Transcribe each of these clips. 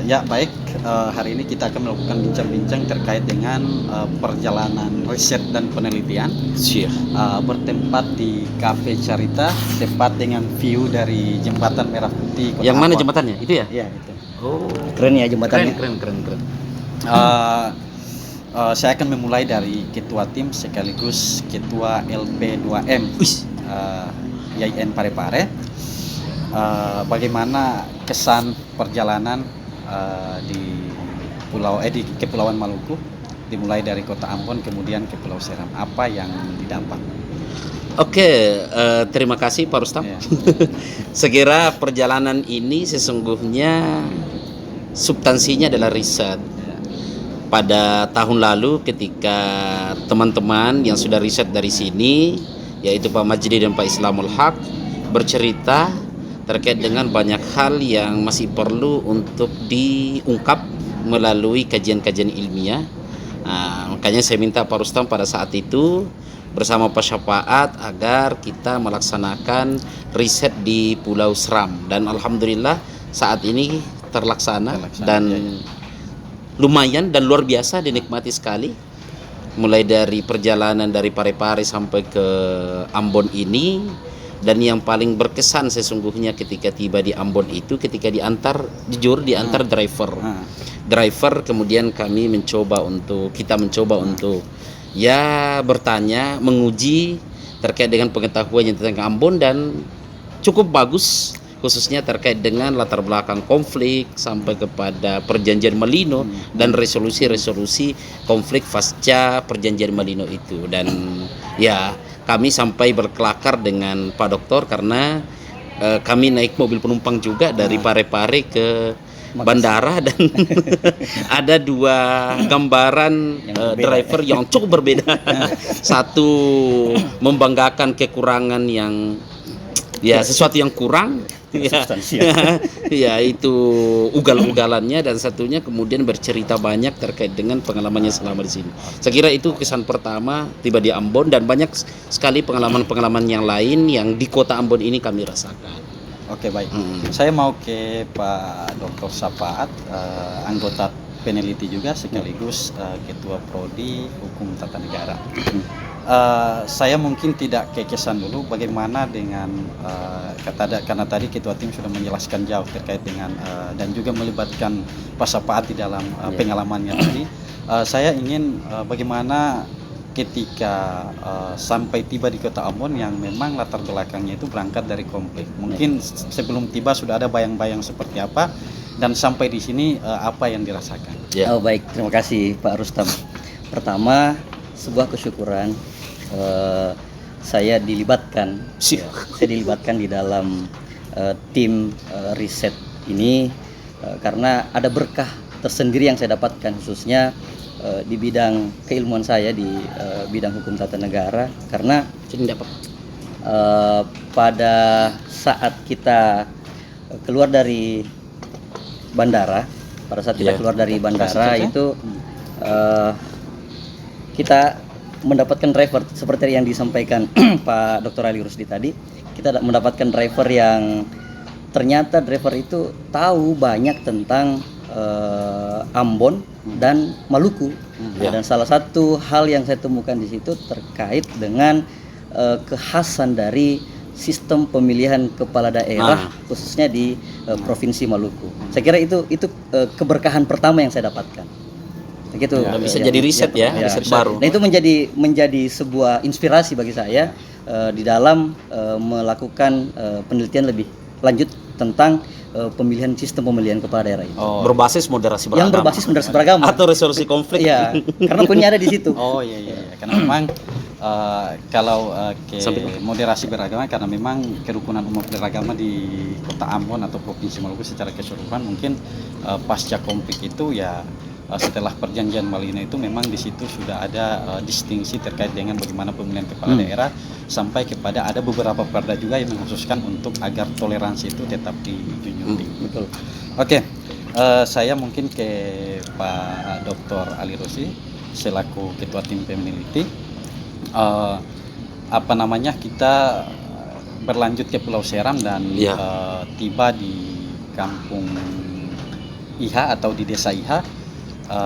Ya baik, hari ini kita akan melakukan bincang-bincang terkait dengan perjalanan riset dan penelitian bertempat di Cafe Carita, tepat dengan view dari Jembatan Merah Putih Kota Yang mana Ambon. jembatannya? Itu ya? Iya itu. Oh, Keren ya jembatannya. keren. Saya akan memulai dari ketua tim sekaligus ketua LP2M YIN Parepare. Bagaimana kesan perjalanan di di Kepulauan Maluku, dimulai dari Kota Ambon kemudian ke Pulau Seram, apa yang didapat? Oke, terima kasih Pak Rustam. Ya. Sekira perjalanan ini sesungguhnya substansinya adalah riset. Pada tahun lalu ketika teman-teman yang sudah riset dari sini, yaitu Pak Majdi dan Pak Islamul Haq, bercerita terkait dengan banyak hal yang masih perlu untuk diungkap melalui kajian-kajian ilmiah. Makanya saya minta Pak Rustam pada saat itu bersama Pak Syafaat agar kita melaksanakan riset di Pulau Seram, dan alhamdulillah saat ini terlaksana dan lumayan dan luar biasa, dinikmati sekali. Mulai dari perjalanan dari Parepare sampai ke Ambon ini, dan yang paling berkesan sesungguhnya ketika tiba di Ambon itu ketika diantar driver, kemudian kita mencoba untuk ya bertanya, menguji terkait dengan pengetahuan yang tentang Ambon, dan cukup bagus khususnya terkait dengan latar belakang konflik sampai kepada perjanjian Malino dan resolusi konflik pasca perjanjian Malino itu. Dan ya kami sampai berkelakar dengan Pak Doktor karena kami naik mobil penumpang juga dari Parepare ke bandara, dan ada dua gambaran driver yang cukup berbeda. Satu membanggakan kekurangan yang sesuatu yang kurang, ya itu ugal-ugalannya, dan satunya kemudian bercerita banyak terkait dengan pengalamannya selama di sini. Saya kira itu kesan pertama tiba di Ambon, dan banyak sekali pengalaman-pengalaman yang lain yang di kota Ambon ini kami rasakan. Oke baik, saya mau ke Pak Dr. Syafaat, anggota peneliti juga sekaligus ketua prodi hukum tata negara. Saya mungkin tidak kekesan dulu bagaimana dengan karena tadi ketua tim sudah menjelaskan jauh terkait dengan dan juga melibatkan Pak Syafaat di dalam pengalamannya tadi. Saya ingin bagaimana ketika sampai tiba di Kota Ambon yang memang latar belakangnya itu berangkat dari konflik. Mungkin sebelum tiba sudah ada bayang-bayang seperti apa, dan sampai di sini apa yang dirasakan. Oh baik, terima kasih Pak Rustam. Pertama, sebuah kesyukuran saya dilibatkan di dalam tim riset ini karena ada berkah tersendiri yang saya dapatkan, khususnya di bidang keilmuan saya di bidang hukum tata negara. Karena pada saat kita keluar dari bandara, itu kita mendapatkan driver seperti yang disampaikan Pak Dr. Ali Rusdi tadi. Kita mendapatkan driver yang ternyata driver itu tahu banyak tentang Ambon dan Maluku. Dan salah satu hal yang saya temukan di situ terkait dengan kekhasan dari sistem pemilihan kepala daerah khususnya di Provinsi Maluku. Saya kira itu keberkahan pertama yang saya dapatkan. Begitu. Bisa jadi riset riset baru. Nah itu menjadi sebuah inspirasi bagi saya di dalam melakukan penelitian lebih lanjut tentang sistem pemilihan kepala daerah itu. Berbasis moderasi beragama. Yang berbasis moderasi beragama atau resolusi konflik. Iya, karena punya ada di situ. Iya. Karena memang kalau moderasi beragama, karena memang kerukunan umat beragama di Kota Ambon atau Provinsi Maluku secara keseluruhan mungkin pasca konflik itu ya setelah perjanjian Malino itu memang di situ sudah ada distingsi terkait dengan bagaimana pemilihan kepala daerah, sampai kepada ada beberapa perda juga yang mengkhususkan untuk agar toleransi itu tetap dijunjung tinggi. Betul. Oke, saya mungkin ke Pak Dr. Ali Rusdi selaku ketua tim peneliti. Kita berlanjut ke Pulau Seram dan tiba di kampung IHA atau di desa IHA,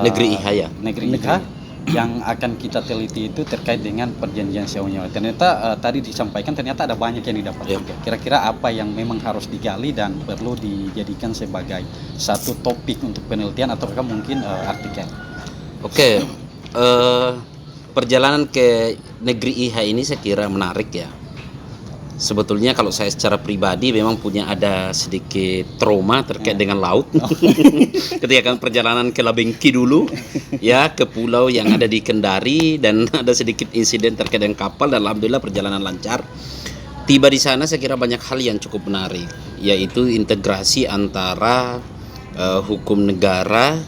Negeri IHA ya. negeri IHA, yang akan kita teliti itu terkait dengan perjanjian sewa nyewa. Ternyata tadi disampaikan ternyata ada banyak yang didapat Ya. juga. Kira-kira apa yang memang harus digali dan perlu dijadikan sebagai satu topik untuk penelitian ataukah mungkin artikel. Oke, perjalanan ke negeri IHA ini saya kira menarik ya. Sebetulnya kalau saya secara pribadi memang punya ada sedikit trauma terkait dengan laut. Ketika kan perjalanan ke Labengki dulu, ya ke pulau yang ada di Kendari, dan ada sedikit insiden terkait dengan kapal, dan alhamdulillah perjalanan lancar. Tiba di sana saya kira banyak hal yang cukup menarik, yaitu integrasi antara hukum negara,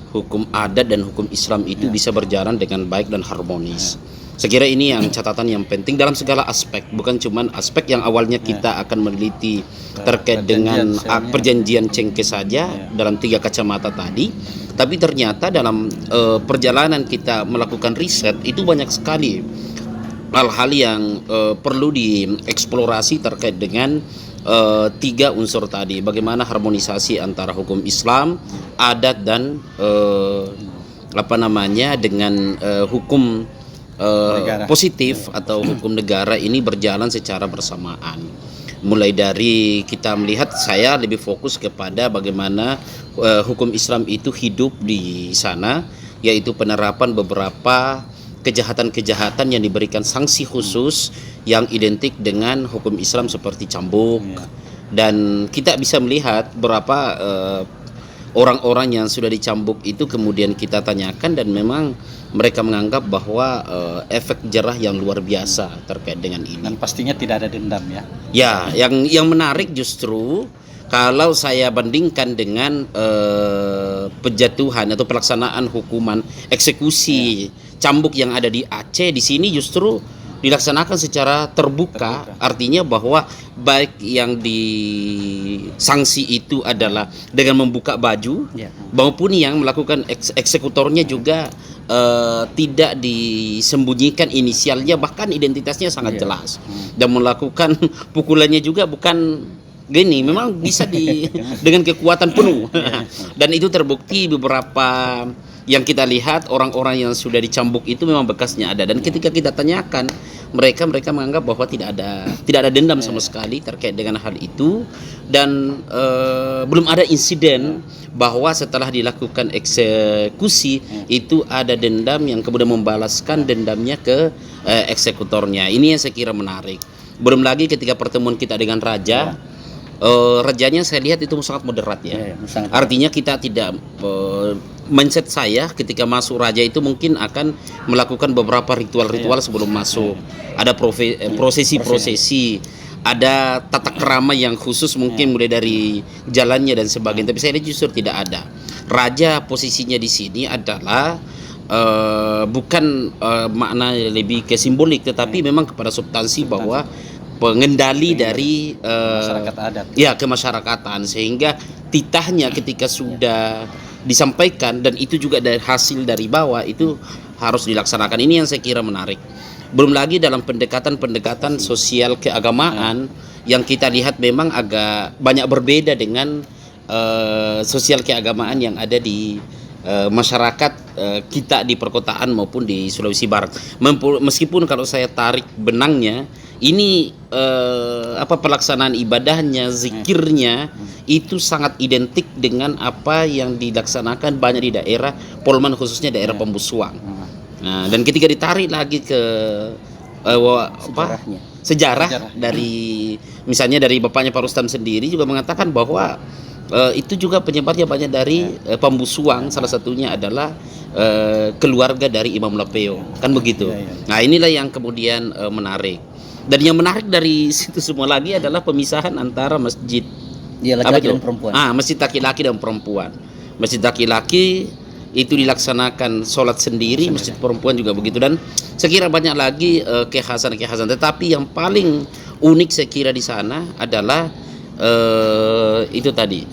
hukum adat dan hukum Islam itu bisa berjalan dengan baik dan harmonis. Saya kira ini yang catatan yang penting dalam segala aspek, bukan cuma aspek yang awalnya kita akan meneliti terkait dengan perjanjian cengkeh saja dalam 3 kacamata tadi, tapi ternyata dalam perjalanan kita melakukan riset itu banyak sekali hal-hal yang perlu dieksplorasi terkait dengan 3 unsur tadi. Bagaimana harmonisasi antara hukum Islam, adat dan dengan hukum positif atau hukum negara ini berjalan secara bersamaan. Mulai dari kita melihat, saya lebih fokus kepada bagaimana hukum Islam itu hidup di sana, yaitu penerapan beberapa kejahatan-kejahatan yang diberikan sanksi khusus yang identik dengan hukum Islam seperti cambuk. Dan kita bisa melihat berapa orang-orang yang sudah dicambuk itu kemudian kita tanyakan, dan memang mereka menganggap bahwa efek jerah yang luar biasa terkait dengan ini. Dan pastinya tidak ada dendam ya. Ya, yang menarik justru kalau saya bandingkan dengan penjatuhan atau pelaksanaan hukuman eksekusi cambuk yang ada di Aceh, di sini justru dilaksanakan secara terbuka. Artinya bahwa baik yang disanksi itu adalah dengan membuka baju, maupun yang melakukan eksekutornya juga tidak disembunyikan inisialnya, bahkan identitasnya sangat jelas, dan melakukan pukulannya juga bukan gini, memang bisa dengan kekuatan penuh. Dan itu terbukti beberapa yang kita lihat orang-orang yang sudah dicambuk itu memang bekasnya ada, dan ketika kita tanyakan mereka menganggap bahwa tidak ada dendam sama sekali terkait dengan hal itu, dan belum ada insiden bahwa setelah dilakukan eksekusi itu ada dendam yang kemudian membalaskan dendamnya ke eksekutornya. Ini yang saya kira menarik. Belum lagi ketika pertemuan kita dengan raja, rajanya saya lihat itu sangat moderat ya. Artinya kita tidak mindset saya ketika masuk raja itu mungkin akan melakukan beberapa ritual-ritual sebelum masuk. Ada prosesi-prosesi, ada tata krama yang khusus mungkin mulai dari jalannya dan sebagainya. Tapi saya lihat justru tidak ada. Raja posisinya di sini adalah bukan makna lebih ke simbolik, tetapi memang kepada substansi bahwa pengendali dari masyarakat adat. Ya, kemasyarakatan, sehingga titahnya ketika sudah disampaikan dan itu juga dari hasil dari bawah itu harus dilaksanakan. Ini yang saya kira menarik. Belum lagi dalam pendekatan sosial keagamaan yang kita lihat memang agak banyak berbeda dengan sosial keagamaan yang ada di masyarakat kita di perkotaan maupun di Sulawesi Barat. Meskipun kalau saya tarik benangnya, ini pelaksanaan ibadahnya, zikirnya itu sangat identik dengan apa yang dilaksanakan banyak di daerah Polman, khususnya daerah Pembusuang. Nah, dan ketika ditarik lagi ke sejarah dari misalnya dari bapaknya Pak Rustam sendiri juga mengatakan bahwa itu juga penyebabnya banyak dari Pembusuang, salah satunya adalah keluarga dari Imam Lapeo, kan begitu. Nah, inilah yang kemudian menarik. Dan yang menarik dari situ semua lagi adalah pemisahan antara masjid laki-laki dan perempuan. Masjid laki-laki dan perempuan. Masjid laki-laki itu dilaksanakan sholat sendiri, masjid perempuan juga begitu. Dan saya kira banyak lagi kekhasan-kekhasan. Tetapi yang paling unik saya kira di sana adalah itu tadi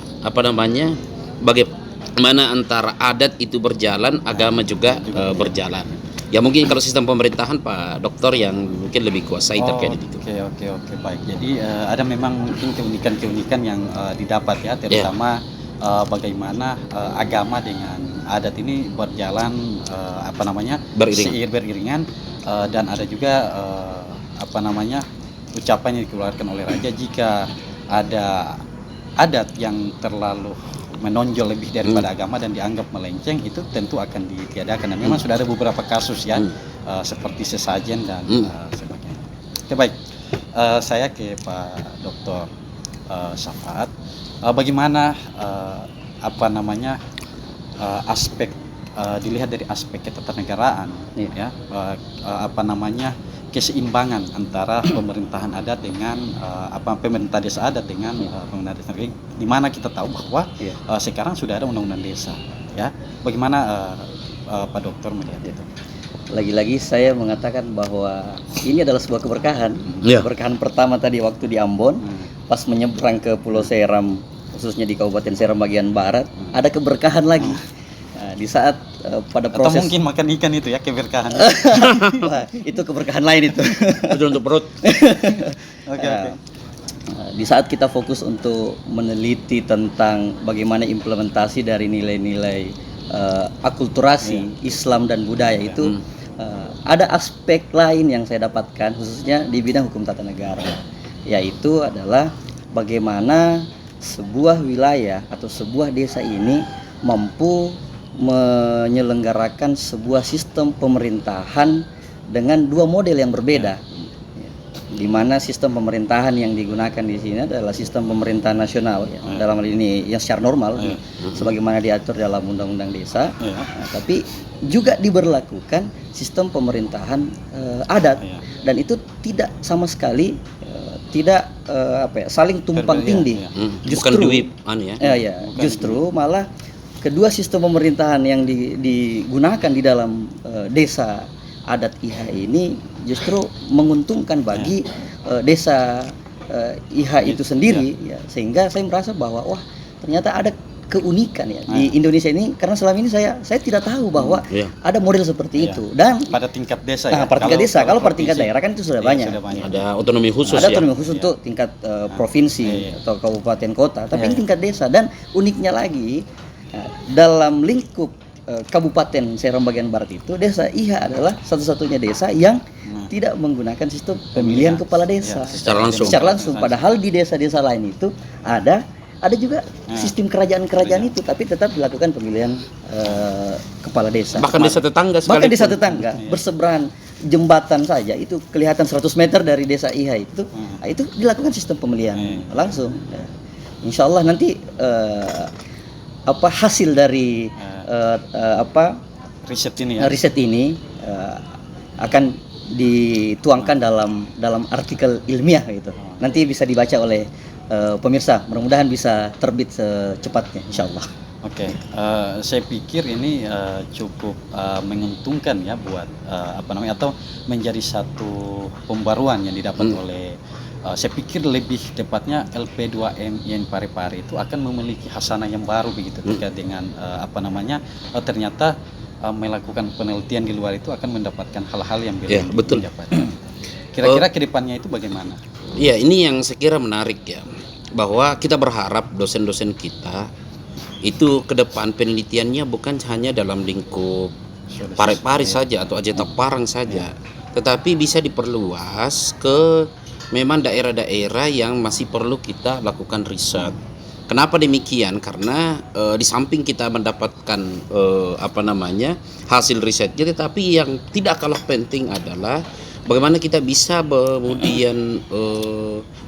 bagaimana antara adat itu berjalan, agama juga berjalan. Ya mungkin kalau sistem pemerintahan Pak Dokter yang mungkin lebih kuasai terkait itu. Oke, baik. Jadi ada memang mungkin keunikan-keunikan yang didapat ya, terutama bagaimana agama dengan adat ini berjalan beriringan, dan ada juga ucapan yang dikeluarkan oleh raja, jika ada adat yang terlalu menonjol lebih daripada agama dan dianggap melenceng, itu tentu akan ditiadakan. Dan memang sudah ada beberapa kasus ya, seperti sesajen dan sebagainya. Oke, baik, saya ke Pak Dr. Syafaat. Bagaimana aspek dilihat dari aspek ketatanegaraan, ya, keseimbangan antara pemerintahan adat dengan pemerintah desa adat dengan pemerintah desa negeri, di mana kita tahu bahwa sekarang sudah ada undang-undang desa, ya. Bagaimana Pak Dokter melihat itu? Lagi-lagi saya mengatakan bahwa ini adalah sebuah keberkahan. Keberkahan pertama tadi waktu di Ambon, pas menyeberang ke Pulau Seram, khususnya di Kabupaten Seram bagian barat, ada keberkahan lagi. Nah, di saat pada proses, atau mungkin makan ikan itu ya keberkahan. Wah, itu keberkahan lain itu. Betul, untuk perut. Oke. Di saat kita fokus untuk meneliti tentang bagaimana implementasi dari nilai-nilai akulturasi Islam dan budaya itu, ada aspek lain yang saya dapatkan khususnya di bidang hukum tata negara, yaitu adalah bagaimana sebuah wilayah atau sebuah desa ini mampu menyelenggarakan sebuah sistem pemerintahan dengan dua model yang berbeda, di mana sistem pemerintahan yang digunakan di sini adalah sistem pemerintahan nasional, ya, dalam hal ini yang secara normal, sebagaimana diatur dalam Undang-Undang Desa, tapi juga diberlakukan sistem pemerintahan adat, dan itu tidak sama sekali tidak saling tumpang tindih. Bukan duit, justru malah kedua sistem pemerintahan yang digunakan di dalam desa adat IHA ini justru menguntungkan bagi desa IHA itu sendiri, ya, sehingga saya merasa bahwa wah, ternyata ada keunikan ya di Indonesia ini, karena selama ini saya tidak tahu bahwa ada model seperti itu. Dan pada tingkat desa pada tingkat desa, kalau pada tingkat daerah kan itu sudah banyak. Ada otonomi khusus, ada otonomi khusus untuk tingkat provinsi atau kabupaten kota, tapi ini tingkat desa. Dan uniknya lagi, dalam lingkup Kabupaten Seram bagian barat itu, desa IHA adalah satu-satunya desa yang tidak menggunakan sistem pemilihan kepala desa secara langsung. Padahal di desa-desa lain itu ada juga sistem kerajaan-kerajaan itu, tapi tetap dilakukan pemilihan kepala desa. Bahkan desa tetangga sekalipun. Bahkan desa tetangga berseberangan jembatan saja itu kelihatan 100 meter dari desa IHA itu dilakukan sistem pemilihan langsung. Insya Allah nanti hasil dari riset ini akan dituangkan dalam artikel ilmiah gitu. Nanti bisa dibaca oleh pemirsa. Mudah-mudahan bisa terbit secepatnya, insya Allah. Oke, saya pikir ini cukup menguntungkan ya buat atau menjadi satu pembaruan yang didapat oleh, saya pikir lebih tepatnya LP2M Yen Parepare itu akan memiliki hasanah yang baru begitu terkait dengan ternyata melakukan penelitian di luar itu akan mendapatkan hal-hal yang belum didapatkan. Kira-kira kedepannya itu bagaimana? Iya, ini yang saya kira menarik ya, bahwa kita berharap dosen-dosen kita itu ke depan penelitiannya bukan hanya dalam lingkup Parepare saja atau Aceh Parang saja, tetapi bisa diperluas ke memang daerah-daerah yang masih perlu kita lakukan riset. Kenapa demikian? Karena di samping kita mendapatkan hasil risetnya, tetapi yang tidak kalah penting adalah bagaimana kita bisa kemudian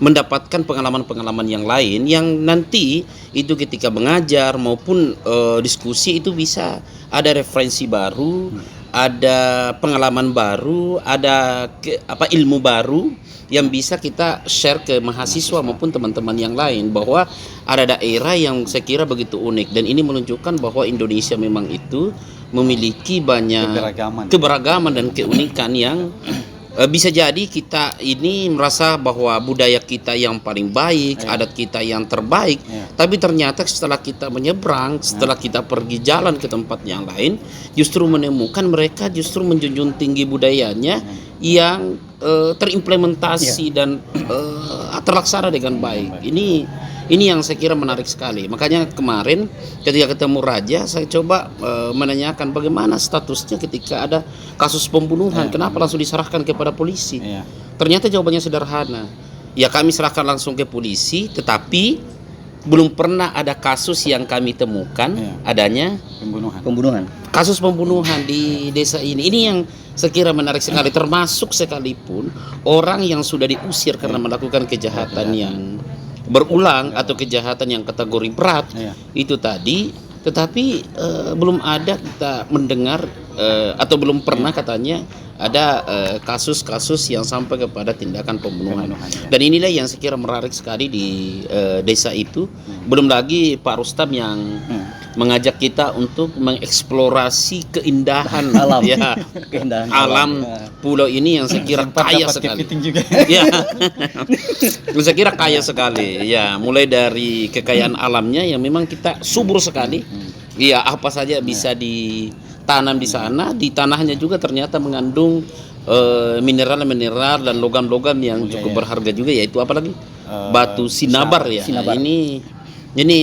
mendapatkan pengalaman-pengalaman yang lain yang nanti itu ketika mengajar maupun diskusi itu bisa ada referensi baru, ada pengalaman baru, ada ilmu baru yang bisa kita share ke mahasiswa maupun teman-teman yang lain, bahwa ada daerah yang saya kira begitu unik, dan ini menunjukkan bahwa Indonesia memang itu memiliki banyak keberagaman dan keunikan yang bisa jadi kita ini merasa bahwa budaya kita yang paling baik, adat kita yang terbaik, tapi ternyata setelah kita menyeberang, setelah kita pergi jalan ke tempat yang lain, justru menemukan mereka justru menjunjung tinggi budayanya yang terimplementasi dan terlaksana dengan baik. Ini Ini yang saya kira menarik sekali. Makanya kemarin ketika ketemu Raja, saya coba menanyakan bagaimana statusnya ketika ada kasus pembunuhan. Kenapa langsung diserahkan kepada polisi? Iya. Ternyata jawabannya sederhana. Ya kami serahkan langsung ke polisi, tetapi belum pernah ada kasus yang kami temukan adanya Pembunuhan. kasus pembunuhan di desa ini. Ini yang saya kira menarik sekali, termasuk sekalipun orang yang sudah diusir karena melakukan kejahatan yang berulang atau kejahatan yang kategori berat itu tadi, tetapi belum ada kita mendengar atau belum pernah katanya ada kasus-kasus yang sampai kepada tindakan pembunuhan. Dan inilah yang saya kira menarik sekali di desa itu. Belum lagi Pak Rustam yang mengajak kita untuk mengeksplorasi keindahan Alam. ya, Keindahan alam pulau ini yang saya kira Sempat kaya dapat sekali. kepiting juga. Ya, saya kira kaya sekali. Ya, mulai dari kekayaan alamnya yang memang kita subur sekali. Iya, apa saja bisa ditanam di sana. Di tanahnya juga ternyata mengandung mineral-mineral dan logam-logam yang cukup berharga juga. Yaitu apalagi batu sinabar ya. Sinabar. Ini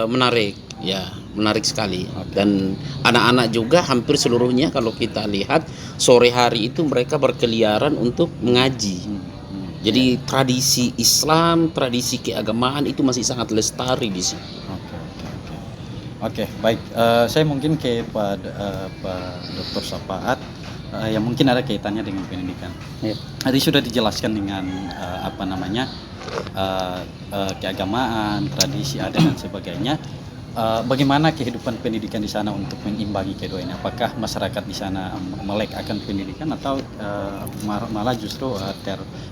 menarik. Ya, menarik sekali. Dan anak-anak juga hampir seluruhnya kalau kita lihat sore hari itu mereka berkeliaran untuk mengaji. Jadi tradisi Islam, tradisi keagamaan itu masih sangat lestari di sini. Oke, baik. Saya mungkin ke Pak Dr. Sapaat yang mungkin ada kaitannya dengan pendidikan. Tadi sudah dijelaskan dengan keagamaan, tradisi, adat dan sebagainya. Bagaimana kehidupan pendidikan di sana untuk mengimbangi keduanya? Apakah masyarakat di sana melek akan pendidikan atau malah justru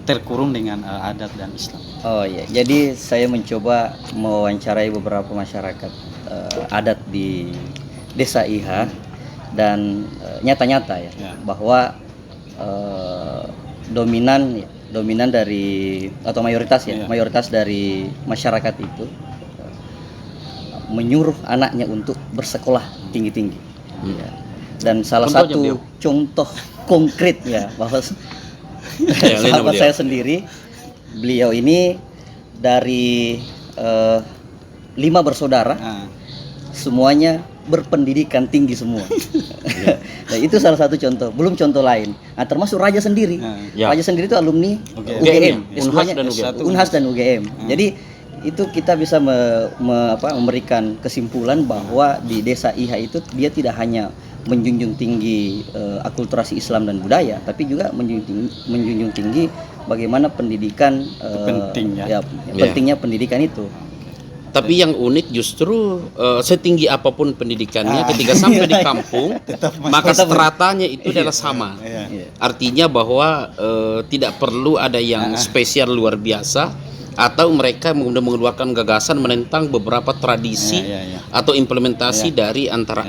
terkurung dengan adat dan Islam? Oh iya, jadi saya mencoba mewawancarai beberapa masyarakat adat di Desa IH dan nyata-nyata ya bahwa dominan dari atau mayoritas dari masyarakat itu menyuruh anaknya untuk bersekolah tinggi-tinggi. Ya. Dan salah Contohnya satu contoh konkret ya bahwa Ya, sahabat beliau. saya sendiri, beliau ini dari 5 bersaudara, semuanya berpendidikan tinggi semua. Nah, itu salah satu contoh. Belum contoh lain. Nah, termasuk Raja sendiri. Ya. Raja sendiri itu alumni UGM, S2-nya Unhas dan UGM. Jadi itu kita bisa memberikan kesimpulan bahwa di Desa IH itu dia tidak hanya menjunjung tinggi akulturasi Islam dan budaya, tapi juga menjunjung tinggi bagaimana pendidikan pentingnya pendidikan itu. Tapi yang unik justru setinggi apapun pendidikannya ketika sampai di kampung maka stratanya itu adalah sama. Artinya bahwa tidak perlu ada yang spesial luar biasa atau mereka mengeluarkan gagasan menentang beberapa tradisi atau implementasi dari antara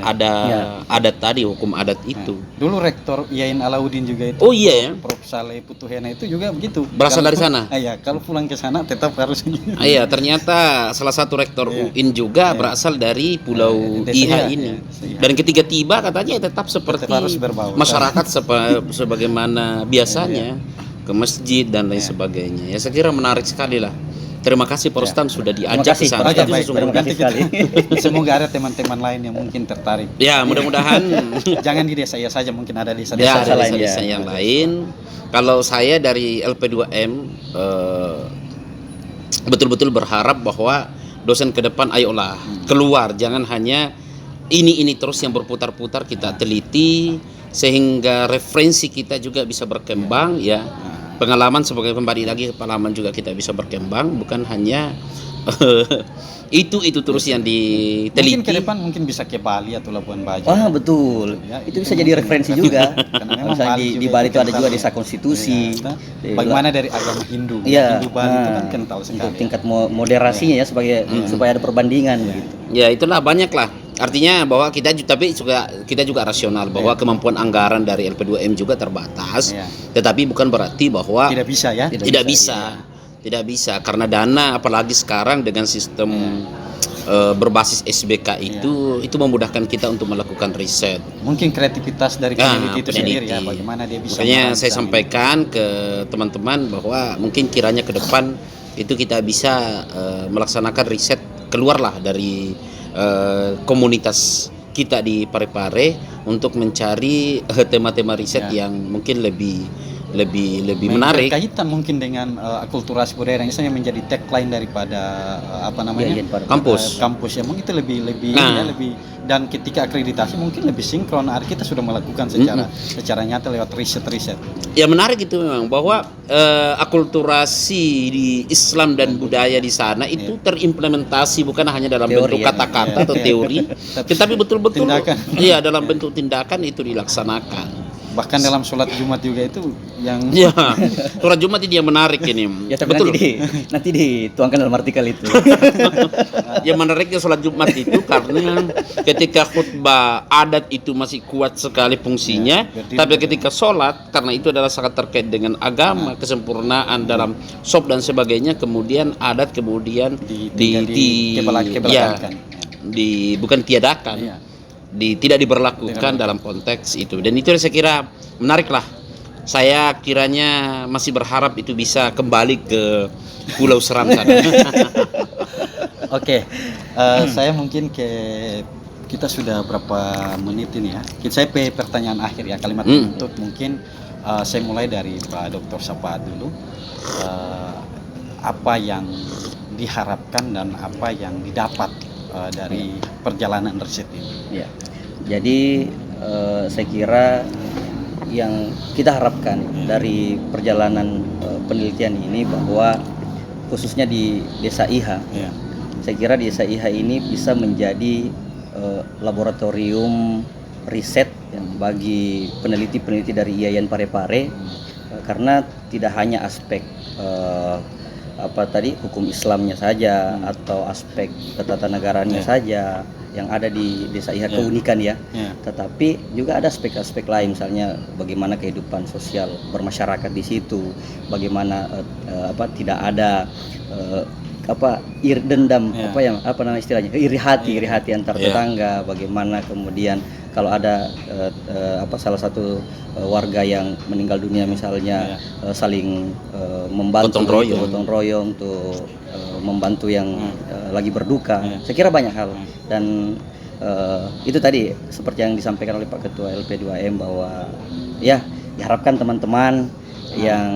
adat tadi, hukum adat itu. Dulu Rektor Yain Alauddin juga itu. Oh iya ya. Prof. Saleh Putuhena itu juga begitu. Berasal dari sana. Iya, kalau pulang ke sana tetap harus Iya, ternyata salah satu rektor UIN juga berasal dari Pulau IH ini. Dan ketika tiba katanya tetap seperti harus berbau. masyarakat sebagaimana biasanya ke masjid dan lain sebagainya. Ya saya kira menarik sekali lah. Terima kasih Pak Rustam sudah diajak ke sana. Terima kasih, Tapi Pak. Terima kasih sekali. Semoga ada teman-teman lain yang mungkin tertarik. Ya, mudah-mudahan Jangan di desa saja, mungkin ada desa ya Desa ada lain, desa yang lain. Kalau saya dari LP2M betul-betul berharap bahwa dosen ke depan ayolah keluar, jangan hanya ini terus yang berputar-putar, kita teliti sehingga referensi kita juga bisa berkembang ya. Pengalaman sebagai kembali lagi pengalaman juga kita bisa berkembang, bukan hanya itu terus yang diteliti. Mungkin ke depan mungkin bisa ke Bali atau Labuan Bajo. Wah betul, Ya, itu bisa jadi referensi juga. Karena memang Misalnya Bali di juga Bali itu itu ada juga kental. desa konstitusi. Ya, bagaimana dari agama Hindu? Iya, Hindu Bali itu kan nah, kental untuk sekali. tingkat moderasinya ya sebagai supaya ada perbandingan begitu. Ya itulah banyak lah. Artinya bahwa kita juga rasional bahwa kemampuan anggaran dari LP2M juga terbatas. Iya. Tetapi bukan berarti bahwa Tidak bisa ya? tidak bisa karena dana apalagi sekarang dengan sistem berbasis SBK itu memudahkan kita untuk melakukan riset. Mungkin kreativitas dari peneliti itu sendiri ya, peneliti. bagaimana dia bisa Makanya saya merancang sampaikan ke teman-teman bahwa mungkin kiranya ke depan itu kita bisa melaksanakan riset, keluarlah dari komunitas kita di Parepare untuk mencari tema-tema riset Ya. yang mungkin lebih menarik. Berkaitan mungkin dengan akulturasi budaya yang misalnya menjadi tagline daripada apa namanya Iya, Parepare. Kampus. kampus ya, mungkin itu lebih Nah. lebih, dan ketika akreditasi mungkin lebih sinkron. Kita sudah melakukan secara nyata lewat riset. Ya menarik itu memang bahwa akulturasi di Islam dan budaya di sana itu terimplementasi bukan hanya dalam Teori, bentuk ya. kata-kata atau teori, tetapi betul-betul Tindakan. iya dalam bentuk tindakan itu dilaksanakan. Bahkan dalam sholat Jumat juga itu yang Ya, surat Jumat ini yang menarik ini. Ya, tapi Betul. nanti dituangkan dalam artikel itu. Yang menariknya sholat Jumat itu karena ketika khutbah adat itu masih kuat sekali fungsinya, Ya, tapi ketika sholat karena itu adalah sangat terkait dengan agama, kesempurnaan dalam sop dan sebagainya, kemudian adat kemudian dikebelakangkan. bukan tiadakan, Iya. tidak diberlakukan dalam konteks itu, dan itu saya kira menarik lah. Saya kiranya masih berharap itu bisa kembali ke Pulau Seram sana. Oke, saya mungkin kita sudah berapa menit ini ya. Saya pertanyaan akhir ya, kalimat penutup mungkin saya mulai dari Pak Dr. Sapaat dulu. Apa yang diharapkan dan apa yang didapat dari perjalanan riset ini? Ya. Jadi saya kira yang kita harapkan dari perjalanan penelitian ini bahwa khususnya di Desa Iha, Ya. saya kira Desa Iha ini bisa menjadi laboratorium riset ya, bagi peneliti-peneliti dari IAIN Parepare, karena tidak hanya aspek hukum Islamnya saja atau aspek ketatanegaranya saja yang ada di Desa Iha, keunikan ya. Tetapi juga ada aspek-aspek lain, misalnya bagaimana kehidupan sosial bermasyarakat di situ, bagaimana tidak ada iri dendam, istilahnya iri hati antar tetangga, bagaimana kemudian kalau ada salah satu warga yang meninggal dunia misalnya saling membantu, gotong royong untuk membantu yang lagi berduka. Saya kira banyak hal, dan itu tadi seperti yang disampaikan oleh Pak Ketua LP2M bahwa ya diharapkan teman-teman yang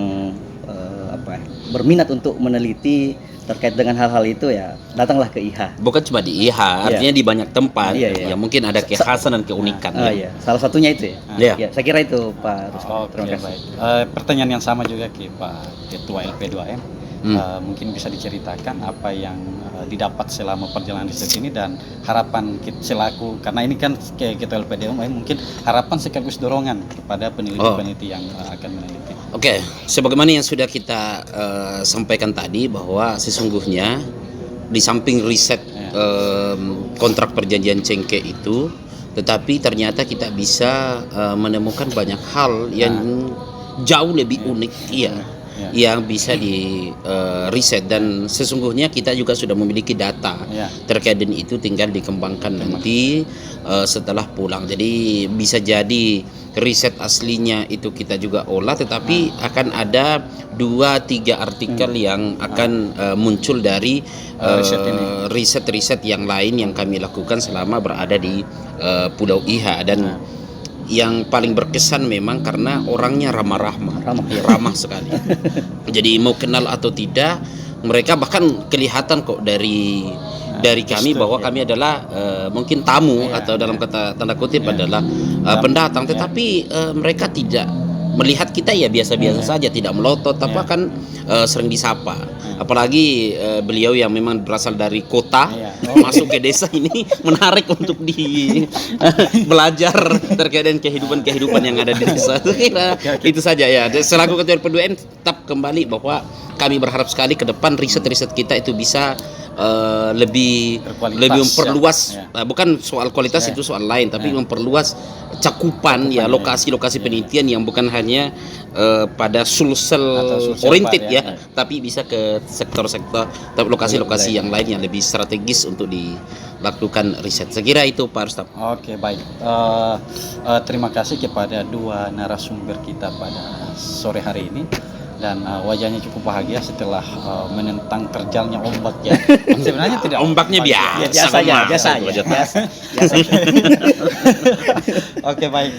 berminat untuk meneliti terkait dengan hal-hal itu ya datanglah ke IHA. Bukan cuma di IHA, artinya di banyak tempat. Iya. Ya mungkin ada kekhasan dan keunikan. Iya, salah satunya itu ya. Iya. Ya, saya kira itu Pak Rusdi. Terima kasih. Baik. Pertanyaan yang sama juga ke Pak Ketua LP2M. Mungkin bisa diceritakan apa yang didapat selama perjalanan riset ini dan harapan selaku, karena ini kan Ketua LP2M mungkin harapan sekaligus dorongan kepada peneliti-peneliti yang akan meneliti. Oke, sebagaimana yang sudah kita sampaikan tadi bahwa sesungguhnya di samping riset kontrak perjanjian cengkeh itu, tetapi ternyata kita bisa menemukan banyak hal yang jauh lebih unik, yang bisa di riset, dan sesungguhnya kita juga sudah memiliki data terkait dengan itu, tinggal dikembangkan nanti setelah pulang. Jadi bisa jadi riset aslinya itu kita juga olah, tetapi akan ada 2-3 artikel yang akan muncul dari riset-riset yang lain yang kami lakukan selama berada di Pulau Iha. Dan yang paling berkesan memang karena orangnya ramah sekali. Jadi mau kenal atau tidak, mereka bahkan kelihatan kok dari kami bahwa kami adalah mungkin tamu atau dalam kata tanda kutip adalah pendatang, tetapi mereka tidak melihat kita ya biasa-biasa saja, tidak melotot, tapi akan sering disapa. Apalagi beliau yang memang berasal dari kota masuk ke desa ini menarik untuk belajar terkait dengan kehidupan yang ada di desa. Kira itu saja ya. Selaku Ketua LP2M tetap kembali bahwa kami berharap sekali ke depan riset-riset kita itu bisa lebih memperluas, bukan soal kualitas itu soal lain, tapi memperluas cakupan lokasi-lokasi penelitian yang bukan hanya pada sulsel oriented tapi bisa ke sektor-sektor, lokasi-lokasi yang lain yang lebih strategis untuk dilakukan riset. Saya kira itu Pak Rustam. Oke, baik. Terima kasih kepada dua narasumber kita pada sore hari ini. dan wajahnya cukup bahagia setelah menentang terjalnya ombak ya. Sebenarnya tidak Ombaknya biasa. Ya, biasa ya, Mas. biasa ya, Wajah biasa. Biasa. Oke baik,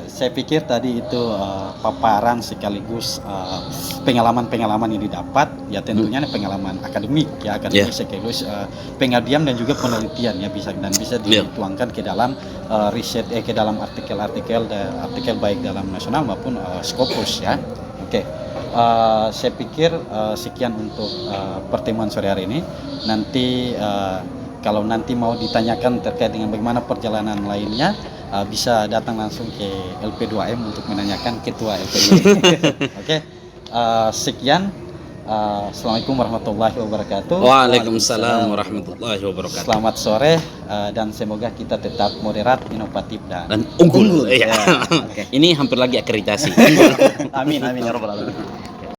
saya pikir tadi itu paparan sekaligus pengalaman-pengalaman yang didapat, ya tentunya pengalaman akademik ya, akademik sekaligus pengabdian dan juga penelitian ya bisa dituangkan ke dalam riset, ke dalam artikel baik dalam nasional maupun Scopus ya. Oke, saya pikir sekian untuk pertemuan sore hari ini. Nanti kalau nanti mau ditanyakan terkait dengan bagaimana perjalanan lainnya, bisa datang langsung ke LP2M untuk menanyakan ketua LP2M. Oke, sekian. Assalamualaikum warahmatullahi wabarakatuh. Waalaikumsalam warahmatullahi wabarakatuh. Selamat sore dan semoga kita tetap moderat, inovatif dan Dan unggul. Iya. Oke. Ini hampir lagi akreditasi. Amin amin ya rabbal alamin.